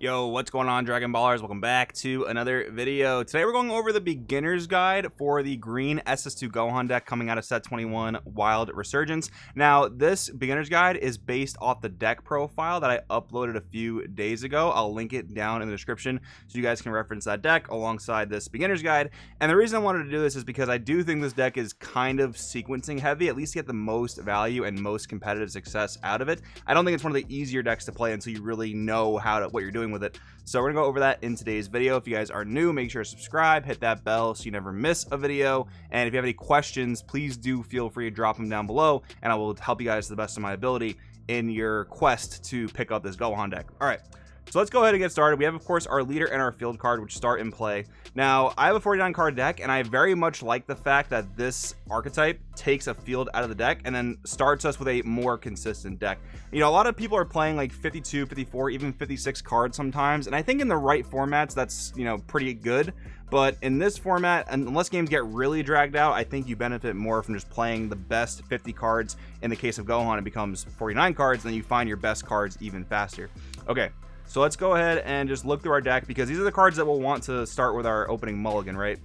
Yo, what's going on, Dragon Ballers? Welcome back to another video. Today we're going over the beginner's guide for the green SS2 Gohan deck coming out of set 21 Wild Resurgence. Now, this beginner's guide is based off the deck profile that I uploaded a few days ago. I'll link it down in the description so you guys can reference that deck alongside this beginner's guide. And the reason I wanted to do this is because I do think this deck is kind of sequencing heavy, at least to get the most value and most competitive success out of it. I don't think it's one of the easier decks to play until you really know what you're doing with it. So we're gonna go over that in today's video. If you guys are new, make sure to subscribe, hit that bell so you never miss a video. And if you have any questions, please do feel free to drop them down below, and I will help you guys to the best of my ability in your quest to pick up this Gohan deck. All right, so let's go ahead and get started. We have, of course, our leader and our field card, which start in play. Now, I have a 49 card deck, and I very much like the fact that this archetype takes a field out of the deck and then starts us with a more consistent deck. You know, a lot of people are playing like 52, 54, even 56 cards sometimes, and I think in the right formats, that's, you know, pretty good. But in this format, unless games get really dragged out, I think you benefit more from just playing the best 50 cards. In the case of Gohan, it becomes 49 cards, and then you find your best cards even faster. Okay. So let's go ahead and just look through our deck, because these are the cards that we'll want to start with our opening mulligan, right?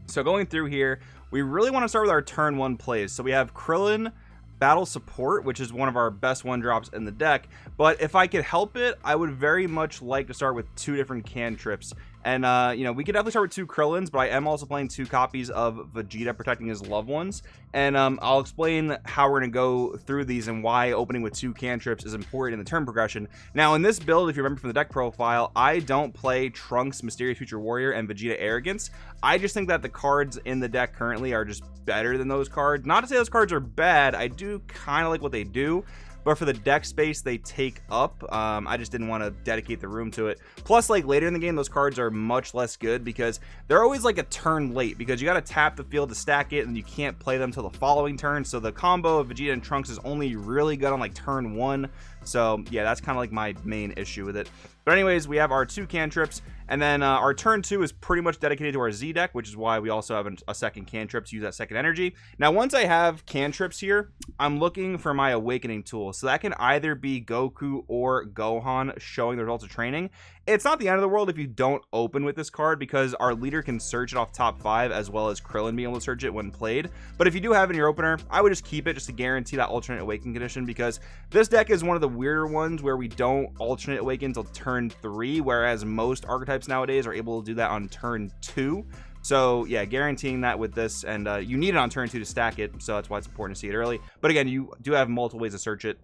So going through here, we really want to start with our turn 1 plays. So we have Krillin, Battle Support, which is one of our best 1-drops in the deck. But if I could help it, I would very much like to start with 2 different cantrips. And, you know, we could definitely start with 2 Krillins, but I am also playing 2 copies of Vegeta protecting his loved ones. And I'll explain how we're going to go through these and why opening with 2 cantrips is important in the turn progression. Now, in this build, if you remember from the deck profile, I don't play Trunks, Mysterious Future Warrior, and Vegeta Arrogance. I just think that the cards in the deck currently are just better than those cards. Not to say those cards are bad. I do kind of like what they do, but for the deck space they take up, I just didn't want to dedicate the room to it. Plus, like, later in the game, those cards are much less good because they're always like a turn late, because you got to tap the field to stack it, and you can't play them till the following turn. So the combo of Vegeta and Trunks is only really good on like turn 1. So yeah, that's kind of like my main issue with it. But anyways, we have our 2 cantrips, and then our turn 2 is pretty much dedicated to our Z deck, which is why we also have a second cantrip to use that second energy. Now, once I have cantrips here, I'm looking for my awakening tool. So that can either be Goku or Gohan showing the results of training. It's not the end of the world if you don't open with this card, because our leader can search it off top 5, as well as Krillin being able to search it when played. But if you do have it in your opener, I would just keep it just to guarantee that alternate awakening condition, because this deck is one of the weirder ones where we don't alternate awaken until turn 3, whereas most archetypes nowadays are able to do that on turn 2. So yeah, guaranteeing that with this, and you need it on turn 2 to stack it, so that's why it's important to see it early. But again, you do have multiple ways to search it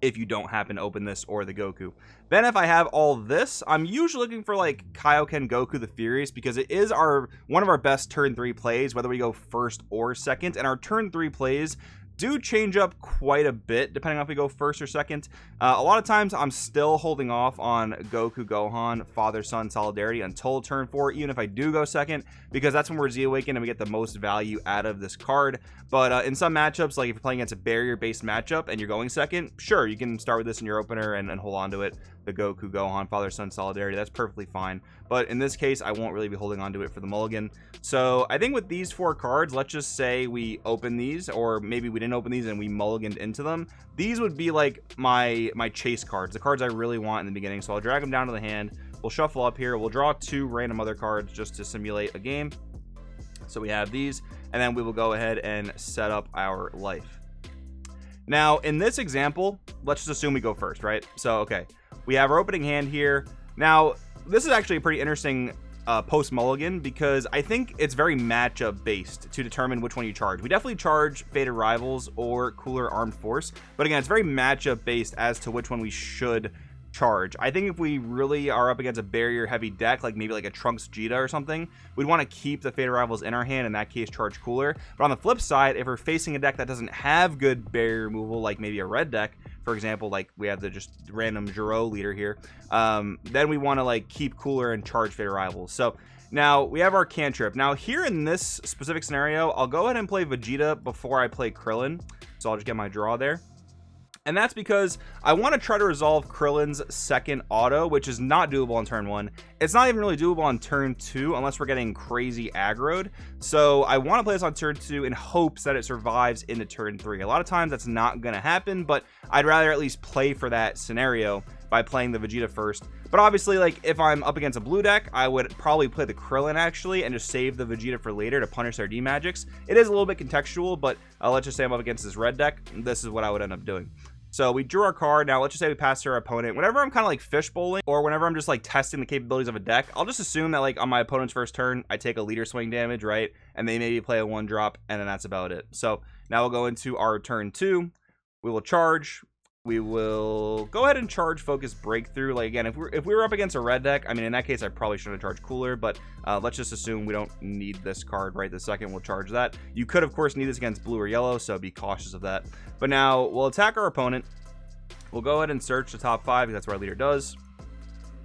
if you don't happen to open this or the Goku. Then if I have all this, I'm usually looking for like Kaioken Goku the Furious, because it is one of our best turn 3 plays, whether we go first or second. And our turn 3 plays do change up quite a bit depending on if we go first or second. A lot of times I'm still holding off on Goku Gohan father-son solidarity until turn 4, even if I do go second, because that's when we're Z Awakened and we get the most value out of this card. But in some matchups, like if you're playing against a barrier-based matchup and you're going second, sure, you can start with this in your opener and hold on to it. The Goku Gohan father-son solidarity, that's perfectly fine. But in this case, I won't really be holding on to it for the mulligan. So I think with these 4 cards, let's just say we open these, or maybe we didn't open these and we mulliganed into them. These would be like my chase cards, the cards I really want in the beginning. So I'll drag them down to the hand. We'll shuffle up here. We'll draw 2 random other cards just to simulate a game. So we have these, and then we will go ahead and set up our life. Now, in this example, let's just assume we go first, right? So, okay, we have our opening hand here. Now, this is actually a pretty interesting post mulligan, because I think it's very matchup based to determine which one you charge. We definitely charge Fated Rivals or Cooler Armed Force, but again, it's very matchup based as to which one we should charge. I think if we really are up against a barrier heavy deck, like maybe like a Trunks Vegeta or something, we'd want to keep the Fated Rivals in our hand, in that case charge Cooler. But on the flip side, if we're facing a deck that doesn't have good barrier removal, like maybe a red deck, for example, like we have the just random Jiro leader here, then we want to like keep Cooler and charge Fated Rivals. So now we have our cantrip. Now here in this specific scenario, I'll go ahead and play Vegeta before I play Krillin. So I'll just get my draw there. And that's because I want to try to resolve Krillin's second auto, which is not doable on turn 1. It's not even really doable on turn 2 unless we're getting crazy aggroed. So I want to play this on turn 2 in hopes that it survives into turn 3. A lot of times that's not going to happen, but I'd rather at least play for that scenario by playing the Vegeta first. But obviously, like, if I'm up against a blue deck, I would probably play the Krillin actually and just save the Vegeta for later to punish their D-Magics. It is a little bit contextual, but let's just say I'm up against this red deck. This is what I would end up doing. So we drew our card. Now let's just say we pass to our opponent. Whenever I'm kind of like fishbowling, or whenever I'm just like testing the capabilities of a deck, I'll just assume that like on my opponent's first turn, I take a leader swing damage, right? And they maybe play a 1-drop, and then that's about it. So now we'll go into our turn 2. We will charge. We will go ahead and charge Focus Breakthrough. Like, again, if we were up against a red deck, I mean, in that case, I probably shouldn't have charged Cooler, but let's just assume we don't need this card right this second. We'll charge that. You could, of course, need this against blue or yellow, so be cautious of that. But now we'll attack our opponent. We'll go ahead and search the top 5 because that's what our leader does.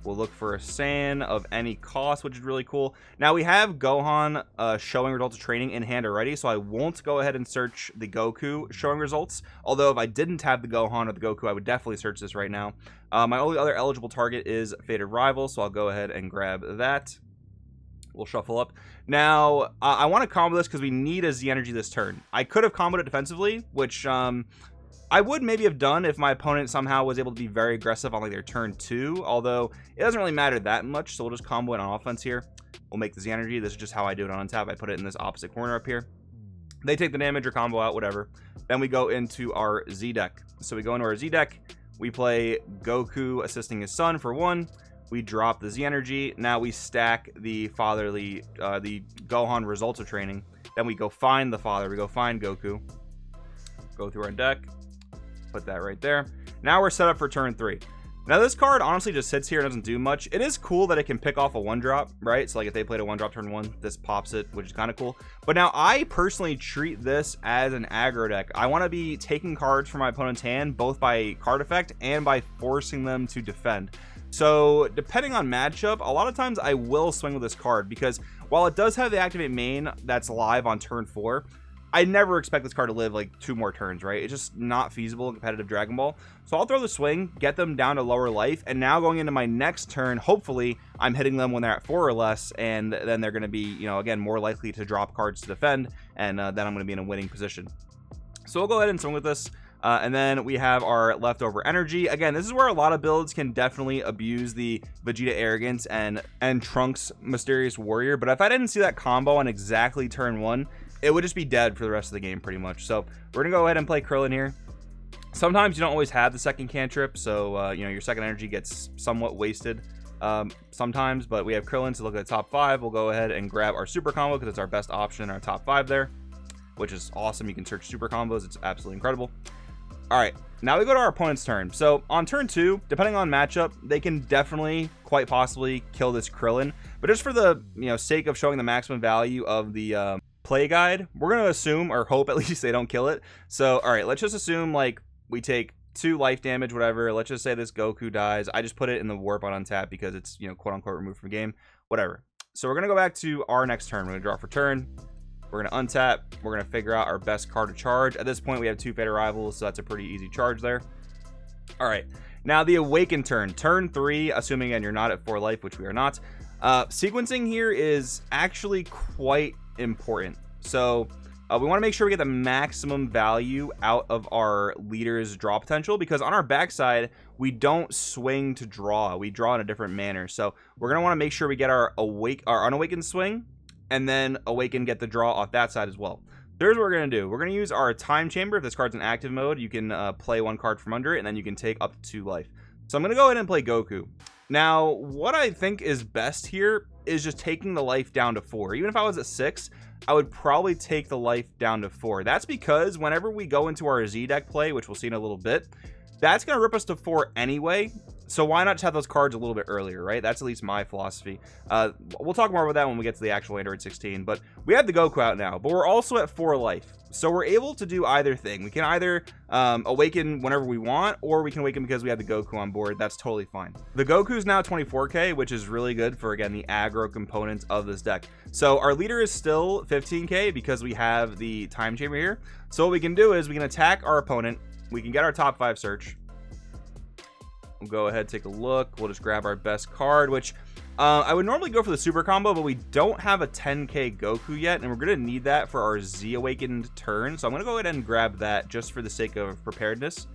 We'll look for a Saiyan of any cost, which is really cool. Now we have Gohan showing results of training in hand already, so I won't go ahead and search the Goku showing results. Although if I didn't have the Gohan or the Goku, I would definitely search this right now. My only other eligible target is Fated Rival, so I'll go ahead and grab that. We'll shuffle up. Now, I want to combo this because we need a Z Energy this turn. I could have comboed it defensively, which I would maybe have done if my opponent somehow was able to be very aggressive on like their turn 2, although it doesn't really matter that much, so we'll just combo it on offense here. We'll make the Z Energy. This is just how I do it on untap. I put it in this opposite corner up here. They take the damage or combo out, whatever. Then we go into our Z deck. So we go into our Z deck. We play Goku assisting his son for 1. We drop the Z Energy. Now we stack the fatherly, the Gohan results of training. Then we go find the father. We go find Goku. Go through our deck. Put that right there. Now we're set up for turn 3. Now this card honestly just sits here and doesn't do much. It is cool that it can pick off a 1-drop, right? So like if they played a 1-drop turn 1, this pops it, which is kind of cool. But now I personally treat this as an aggro deck. I want to be taking cards from my opponent's hand, both by card effect and by forcing them to defend. So depending on matchup, a lot of times I will swing with this card because while it does have the activate main that's live on turn 4, I never expect this card to live like 2 more turns, right? It's just not feasible in competitive Dragon Ball. So I'll throw the swing, get them down to lower life, and now going into my next turn, hopefully I'm hitting them when they're at 4 or less, and then they're going to be, you know, again, more likely to drop cards to defend, and then I'm going to be in a winning position. So we'll go ahead and swing with this. And then we have our leftover energy. Again, this is where a lot of builds can definitely abuse the Vegeta Arrogance and Trunks Mysterious Warrior. But if I didn't see that combo on exactly turn 1, it would just be dead for the rest of the game pretty much. So we're gonna go ahead and play Krillin here. Sometimes you don't always have the second cantrip, so you know, your second energy gets somewhat wasted sometimes, but we have Krillin. So look at the top 5. We'll go ahead and grab our super combo because it's our best option in our top 5 there, which is awesome. You can search super combos. It's absolutely incredible. All right, now we go to our opponent's turn. So on turn 2, depending on matchup, they can definitely quite possibly kill this Krillin, but just for the sake of showing the maximum value of the play guide, we're going to assume or hope at least they don't kill it. So all right, let's just assume like we take 2 life damage, whatever. Let's just say this Goku dies. I just put it in the warp on untap because it's, quote unquote removed from the game, whatever. So we're going to go back to our next turn. We're going to draw for turn. We're going to untap. We're going to figure out our best card to charge. At this point we have 2 Fated Rivals, so that's a pretty easy charge there. All right, now the Awaken turn 3, assuming again you're not at 4 life, which we are not. Sequencing here is actually quite important. So we want to make sure we get the maximum value out of our leader's draw potential, because on our backside we don't swing to draw, we draw in a different manner. So we're going to want to make sure we get our unawakened swing, and then awaken, get the draw off that side as well. Here's what we're going to do. We're going to use our time chamber. If this card's in active mode, you can play 1 card from under it, and then you can take up to 2 life. So I'm going to go ahead and play Goku. Now what I think is best here is just taking the life down to 4. Even if I was at 6, I would probably take the life down to 4. That's because whenever we go into our Z deck play, which we'll see in a little bit, that's going to rip us to 4 anyway. So why not just have those cards a little bit earlier, right? That's at least my philosophy. We'll talk more about that when we get to the actual Android 16. But we have the Goku out now, but we're also at 4 life. So we're able to do either thing. We can either awaken whenever we want, or we can awaken because we have the Goku on board. That's totally fine. The Goku is now 24k, which is really good for, again, the aggro components of this deck. So our leader is still 15k because we have the time chamber here. So what we can do is we can attack our opponent. We can get our top 5 search. We'll go ahead, take a look. We'll just grab our best card, which I would normally go for the super combo, but we don't have a 10k Goku yet, and we're going to need that for our Z Awakened turn. So I'm going to go ahead and grab that just for the sake of preparedness.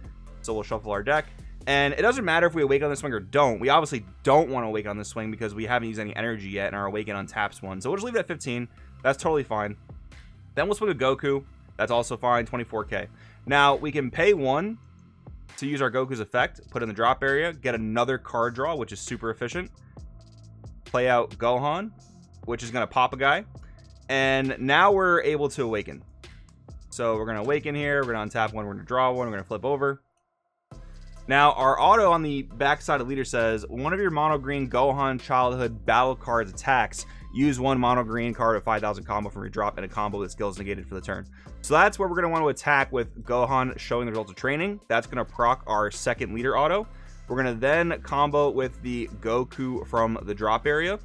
So we'll shuffle our deck. And it doesn't matter if we awaken on this swing or don't. We obviously don't want to awaken on this swing because we haven't used any energy yet and our awaken untaps one. So we'll just leave it at 15. That's totally fine. Then we'll swing a Goku. That's also fine, 24k. Now we can pay 1 to use our Goku's effect, put in the drop area, get another card draw, which is super efficient. Play out Gohan, which is going to pop a guy. And now we're able to awaken. So we're going to awaken here. We're going to untap 1. We're going to draw 1. We're going to flip over. Now, our auto on the back side of leader says, one of your mono green Gohan childhood battle cards attacks. Use 1 mono green card of 5,000 combo from your drop and a combo that skills negated for the turn. So that's where we're going to want to attack with Gohan showing the results of training. That's going to proc our second leader auto. We're going to then combo with the Goku from the drop area.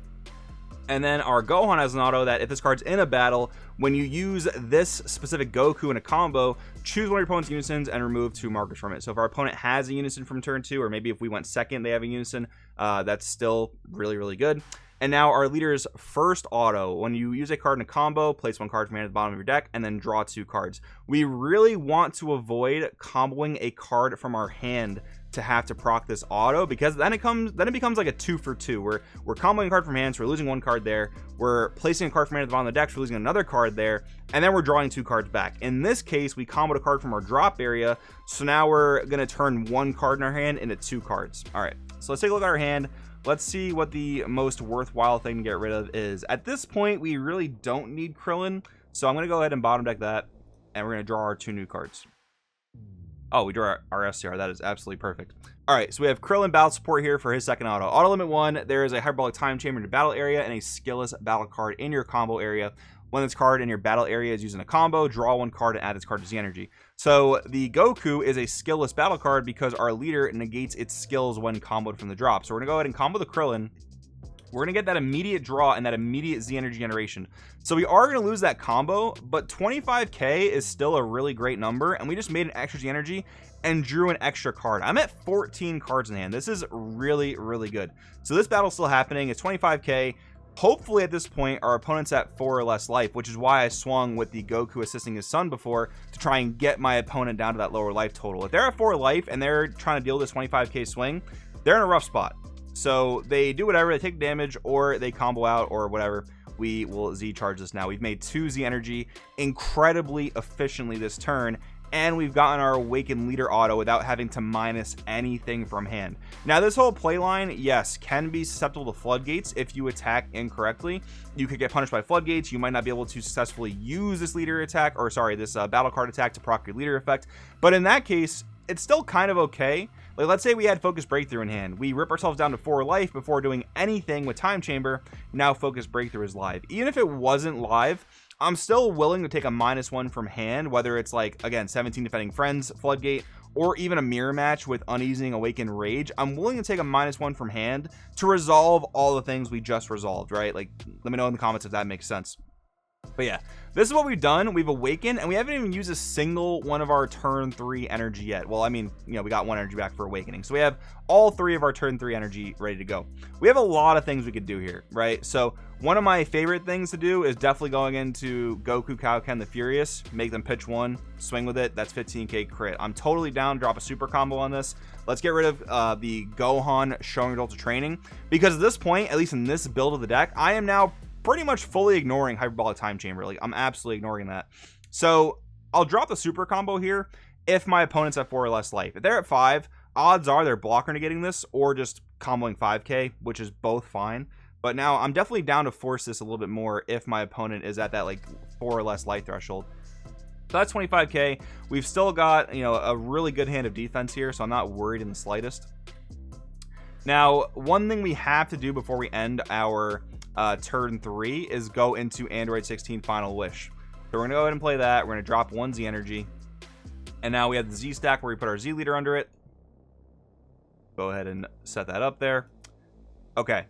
And then our Gohan has an auto that if this card's in a battle, when you use this specific Goku in a combo, choose one of your opponent's unisons and remove 2 markers from it. So if our opponent has a unison from turn 2, or maybe if we went second, they have a unison, that's still really, really good. And now our leader's first auto, when you use a card in a combo, place 1 card from hand at the bottom of your deck and then draw 2 cards. We really want to avoid comboing a card from our hand to have to proc this auto, because then it becomes like a 2 for 2. We're comboing a card from hand, so we're losing 1 card there. We're placing a card from hand at the bottom of the deck, so we're losing another card there, and then we're drawing 2 cards back. In this case, we comboed a card from our drop area, so now we're gonna turn 1 card in our hand into 2 cards. All right, so let's take a look at our hand. Let's see what the most worthwhile thing to get rid of is. At this point, we really don't need Krillin, so I'm gonna go ahead and bottom deck that, and we're gonna draw our 2 new cards. Oh, we draw our SCR. That is absolutely perfect. All right, so we have Krillin battle support here for his second auto. Auto limit 1, there is a hyperbolic time chamber in your battle area and a skillless battle card in your combo area. When this card in your battle area is using a combo, draw 1 card and add this card to Z energy. So the Goku is a skillless battle card because our leader negates its skills when comboed from the drop. So we're gonna go ahead and combo the Krillin. We're going to get that immediate draw and that immediate Z energy generation. So we are going to lose that combo, but 25k is still a really great number. And we just made an extra Z energy and drew an extra card. I'm at 14 cards in hand. This is really, really good. So this battle's still happening. It's 25k. Hopefully at this point, our opponent's at 4 or less life, which is why I swung with the Goku assisting his son before to try and get my opponent down to that lower life total. If they're at 4 life and they're trying to deal this 25k swing, they're in a rough spot. So they do whatever, they take damage or they combo out or whatever. We will Z charge this now. We've made 2 Z energy incredibly efficiently this turn, and we've gotten our awakened leader auto without having to minus anything from hand. Now this whole play line, yes, can be susceptible to floodgates if you attack incorrectly. You could get punished by floodgates. You might not be able to successfully use this leader attack, or sorry, this battle card attack to proc your leader effect. But in that case, it's still kind of okay. Like, let's say we had Focus Breakthrough in hand. We rip ourselves down to 4 life before doing anything with Time Chamber. Now Focus Breakthrough is live. Even if it wasn't live, I'm still willing to take a -1 from hand, whether it's like, again, 17 Defending Friends, Floodgate, or even a mirror match with Uneasing Awakened Rage. I'm willing to take a -1 from hand to resolve all the things we just resolved, right? Like, let me know in the comments if that makes sense. But yeah, this is what we've done. We've awakened, and we haven't even used a single one of our turn 3 energy yet. Well, I mean, you know, we got 1 energy back for awakening, so we have all 3 of our turn 3 energy ready to go. We have a lot of things we could do here, right? So one of my favorite things to do is definitely going into Goku Kaioken the Furious, make them pitch 1, swing with it. That's 15k crit. I'm totally down to drop a super combo on this. Let's get rid of the Gohan showing results of training, because at this point, at least in this build of the deck, I am now pretty much fully ignoring hyperbolic time chamber. Like, I'm absolutely ignoring that. So I'll drop the super combo here if my opponent's at 4 or less life. If they're at 5, odds are they're blocker negating this or just comboing 5k, which is both fine. But now I'm definitely down to force this a little bit more if my opponent is at that like 4 or less life threshold. So that's 25k. We've still got, you know, a really good hand of defense here, so I'm not worried in the slightest. Now, one thing we have to do before we end our turn 3 is go into Android 16 Final Wish. So we're gonna go ahead and play that. We're gonna drop 1 Z energy, and now we have the Z stack where we put our Z leader under it. Go ahead and set that up there. Okay,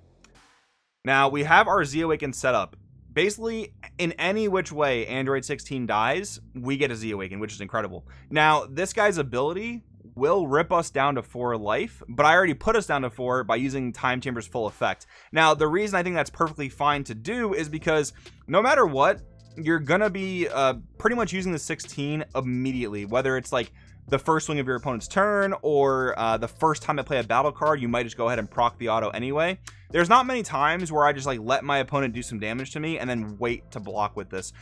now we have our Z Awaken set up. Basically, in any which way Android 16 dies, we get a Z Awaken, which is incredible. Now this guy's ability will rip us down to 4 life, but I already put us down to 4 by using Time Chamber's full effect. Now, the reason I think that's perfectly fine to do is because no matter what, you're gonna be pretty much using the 16 immediately, whether it's like the first swing of your opponent's turn, or the first time I play a battle card, you might just go ahead and proc the auto anyway. There's not many times where I just like let my opponent do some damage to me and then wait to block with this.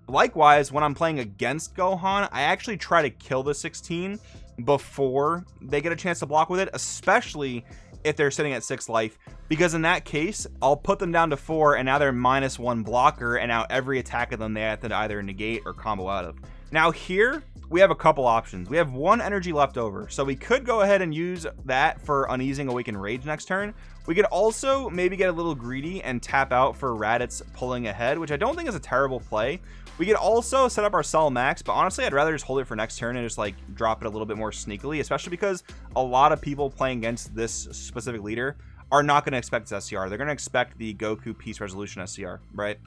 Likewise, when I'm playing against Gohan, I actually try to kill the 16 before they get a chance to block with it, especially if they're sitting at 6 life, because in that case I'll put them down to 4 and now they're -1 blocker, and now every attack of them they have to either negate or combo out of. Now here we have a couple options. We have 1 energy left over, so we could go ahead and use that for Uneasing Awakened Rage next turn. We could also maybe get a little greedy and tap out for Raditz pulling ahead, which I don't think is a terrible play. We could also set up our Cell Max, but honestly I'd rather just hold it for next turn and just like drop it a little bit more sneakily, especially because a lot of people playing against this specific leader are not going to expect this SCR. They're going to expect the Goku Peace Resolution SCR, right?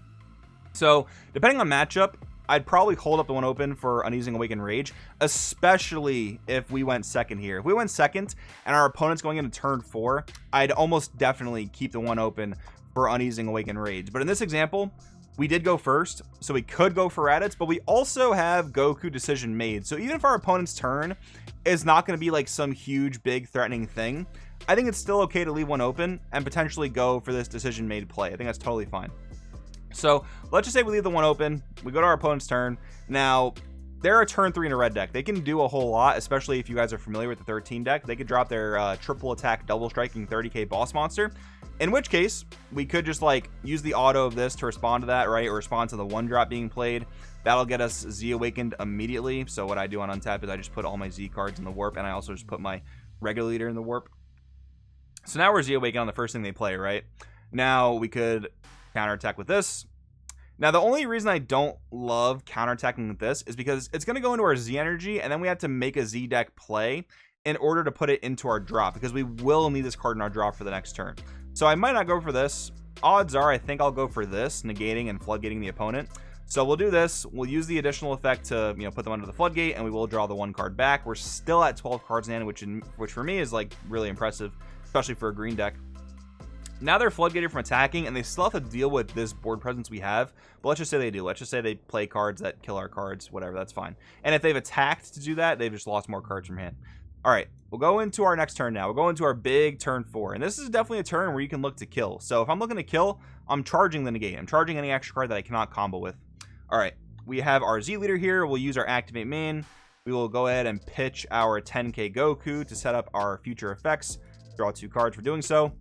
So depending on matchup, I'd probably hold up the 1 open for Uneasing Awakened Rage, especially if we went second here. If we went second and our opponent's going into turn 4, I'd almost definitely keep the 1 open for Uneasing Awakened Rage. But in this example, we did go first, so we could go for Raditz, but we also have Goku Decision Made. So even if our opponent's turn is not going to be like some huge, big, threatening thing, I think it's still okay to leave 1 open and potentially go for this Decision Made play. I think that's totally fine. So let's just say we leave the 1 open, we go to our opponent's turn. Now they're a turn 3 in a red deck. They can do a whole lot, especially if you guys are familiar with the 13 deck. They could drop their triple attack double striking 30k boss monster, in which case we could just like use the auto of this to respond to that, right, or respond to the 1 drop being played. That'll get us Z Awakened immediately. So what I do on untap is I just put all my Z cards in the warp, and I also just put my regular leader in the warp. So now we're Z Awakened on the first thing they play, right? Now we could counterattack with this. Now the only reason I don't love counterattacking with this is because it's going to go into our Z energy, and then we have to make a Z deck play in order to put it into our drop, because we will need this card in our drop for the next turn. So I might not go for this. Odds are I think I'll go for this, negating and floodgating the opponent. So we'll do this. We'll use the additional effect to, you know, put them under the floodgate, and we will draw the 1 card back. We're still at 12 cards in hand, which for me is like really impressive, especially for a green deck. Now they're floodgated from attacking, and they still have to deal with this board presence we have. But let's just say they do. Let's just say they play cards that kill our cards, whatever, that's fine. And if they've attacked to do that, they've just lost more cards from hand. All right, we'll go into our next turn now. We'll go into our big turn 4. And this is definitely a turn where you can look to kill. So if I'm looking to kill, I'm charging the negate. I'm charging any extra card that I cannot combo with. All right, we have our Z leader here. We'll use our activate main. We will go ahead and pitch our 10k Goku to set up our future effects. Draw 2 cards for doing so.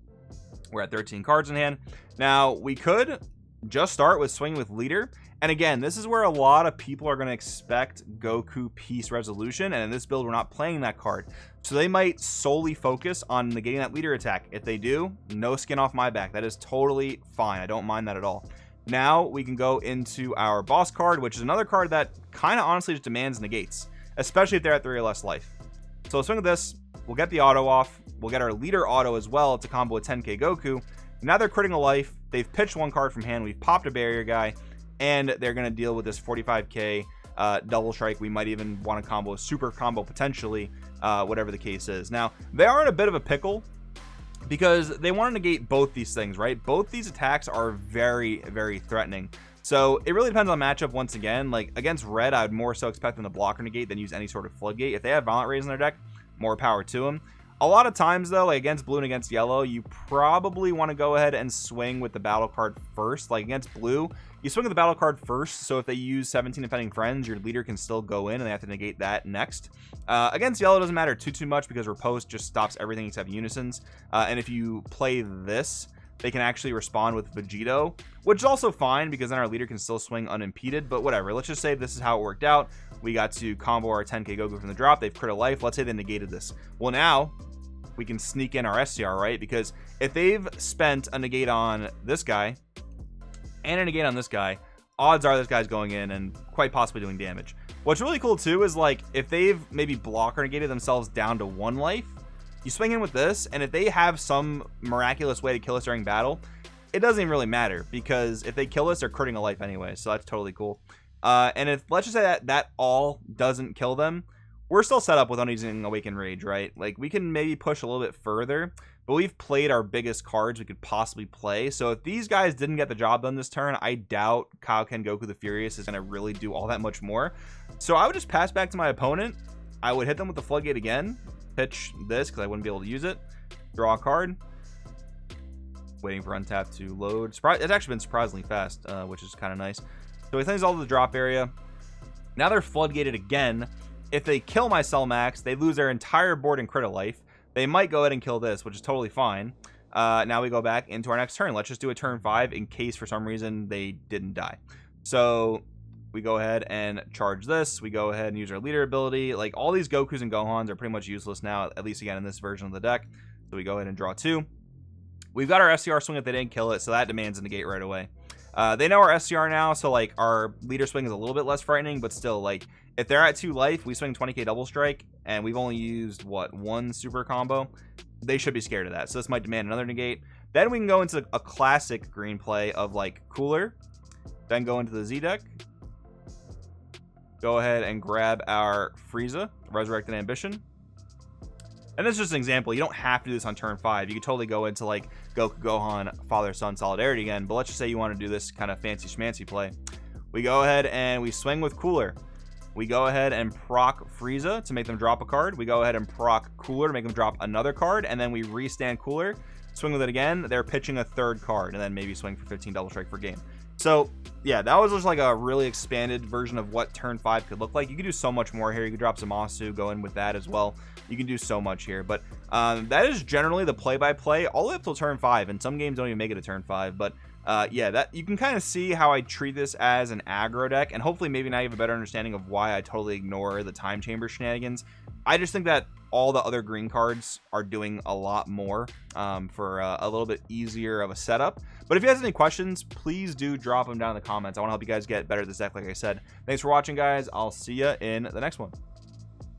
We're at 13 cards in hand. Now we could just start with swinging with leader, and again, this is where a lot of people are going to expect Goku Peace Resolution, and in this build we're not playing that card, so they might solely focus on negating that leader attack. If they do, no skin off my back. That is totally fine. I don't mind that at all. Now we can go into our boss card, which is another card that kind of honestly just demands negates, especially if they're at 3 or less life. So let's swing with this. We'll get the auto off. We'll get our leader auto as well to combo with 10k Goku. Now they're critting a life. They've pitched 1 card from hand. We've popped a barrier guy, and they're going to deal with this 45k double strike. We might even want to combo a super combo potentially, whatever the case is. Now they are in a bit of a pickle because they want to negate both these things, right? Both these attacks are very, very threatening. So it really depends on matchup. Once again, like against red, I would more so expect them to block or negate than use any sort of floodgate. If they have Violent Rays in their deck, more power to them. A lot of times though, like against blue and against yellow, you probably want to go ahead and swing with the battle card first. Like against blue, you swing with the battle card first, so if they use 17 Offending Friends, your leader can still go in and they have to negate that next. Against yellow, it doesn't matter too much because Riposte just stops everything except Unisons. And if you play this, they can actually respond with Vegito, which is also fine because then our leader can still swing unimpeded, but whatever. Let's just say this is how it worked out. We got to combo our 10k Goku from the drop. They've crit a life. Let's say they negated this. Well, now we can sneak in our SCR, right? Because if they've spent a negate on this guy and a negate on this guy, odds are this guy's going in and quite possibly doing damage. What's really cool too is like if they've maybe block or negated themselves down to 1 life, you swing in with this, and if they have some miraculous way to kill us during battle, it doesn't even really matter because if they kill us, they're critting a life anyway, so that's totally cool. And if let's just say that all doesn't kill them, we're still set up with Uneasing Awakened Rage, right? Like we can maybe push a little bit further, but we've played our biggest cards we could possibly play. So if these guys didn't get the job done this turn, I doubt Kaioken Goku the Furious is going to really do all that much more. So I would just pass back to my opponent. I would hit them with the floodgate again, pitch this because I wouldn't be able to use it, draw a card, waiting for untap to load. It's actually been surprisingly fast, which is kind of nice. So he sends all to the drop area. Now they're floodgated again. If they kill my Cell Max, they lose their entire board and crit life. They might go ahead and kill this, which is totally fine. Now we go back into our next turn. Let's just do a turn 5 in case for some reason they didn't die. So we go ahead and charge this. We go ahead and use our leader ability. Like, all these Gokus and Gohans are pretty much useless now, at least again in this version of the deck. So we go ahead and draw 2. We've got our SCR swing if they didn't kill it, so that demands a negate right away. They know our SCR now, so like our leader swing is a little bit less frightening, but still, like, if they're at 2 life, we swing 20k double strike, and we've only used, what, 1 super combo? They should be scared of that, so this might demand another negate. Then we can go into a classic green play of, like, Cooler, then go into the Z deck, go ahead and grab our Frieza, Resurrected Ambition. And this is just an example. You don't have to do this on turn 5. You could totally go into, like, Goku Gohan, Father-Son Solidarity again. But let's just say you want to do this kind of fancy schmancy play. We go ahead and we swing with Cooler. We go ahead and proc Frieza to make them drop a card. We go ahead and proc Cooler to make them drop another card. And then we restand Cooler, swing with it again. They're pitching a 3rd card. And then maybe swing for 15 double strike for game. So, yeah, that was just like a really expanded version of what turn 5 could look like. You could do so much more here. You could drop Zamasu, go in with that as well. You can do so much here. But that is generally the play-by-play all the way up till turn 5. And some games don't even make it to turn 5. But yeah, that you can kind of see how I treat this as an aggro deck. And hopefully maybe now you have a better understanding of why I totally ignore the time chamber shenanigans. I just think that all the other green cards are doing a lot more for a little bit easier of a setup. But if you guys have any questions, please do drop them down in the comments. I want to help you guys get better at this deck, like I said. Thanks for watching, guys. I'll see you in the next one.